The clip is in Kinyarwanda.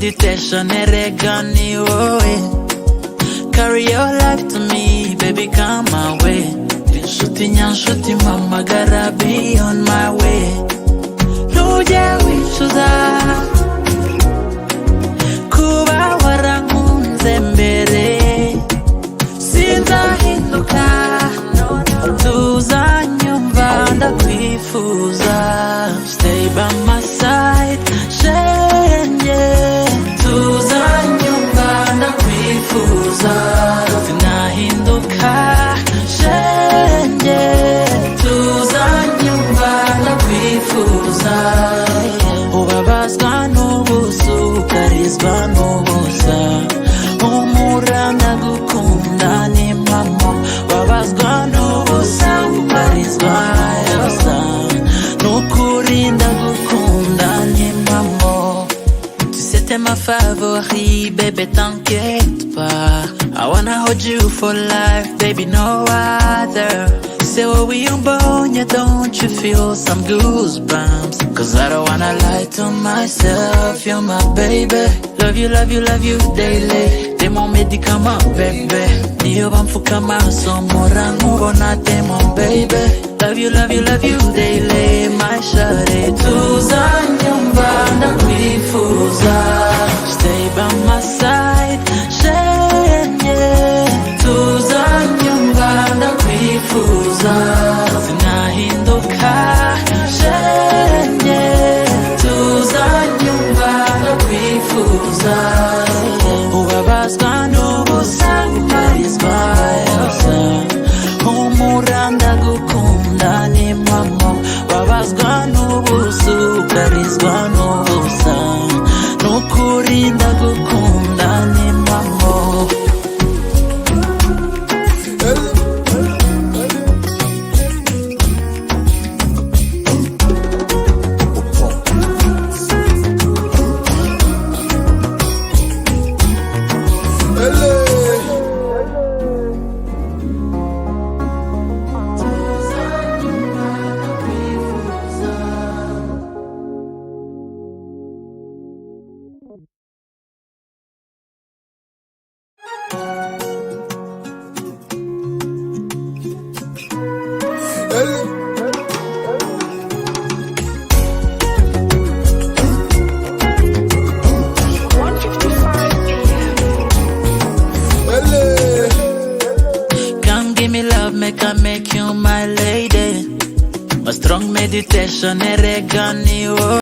meditation eregani wowe. Carry your life to me, baby, come my way. Inshuti nyanshuti mpamagara, be on my way. Ntujye wicuza kuba warankunze mbere, sinzahinduka, tuzanyumva ndakwifuza. Stay by my side, shenge, tuzanyumva ndakwifuza. Sinahinduka, shenge, tuzanyumva ndakwifuza. Ubabazwa n'ubusa, ukarizwa n'ubusa, humura ndagukunda nimpamo. Ubabazwa n'ubusa, ukarizwa n'ubusa, n'ukuri ndagukunda nimpamo. Tu sais t'es ma favori, bébé, t'inquiète pas. I wanna hold you for life, baby, no other. Say what we unborn, don't you feel some goosebumps? Cause I don't wanna lie to myself, you're my baby. Love you, love you, love you daily. T'es mon médicament, baby. Niyo bamfuka maso mpora nkubona, t'es mon baby. Love you, love you, love you daily, my shawty. Tuzanyumva ndakwifuza. Stay by my side, shenge, tuzanyumva ndakwifuza. Sinahinduka, shenge, tuzanyumva ndakwifuza. Ubabazwa n'ubusa, ukarizwa n'ubusa, humura ndagukunda nimpamo. Ubabazwa n'ubusa, ukarizwa n'ubusa, n'ukuri ndagukunda nimpamo. Come give me love, make you my lady. A strong meditation eregani wowe.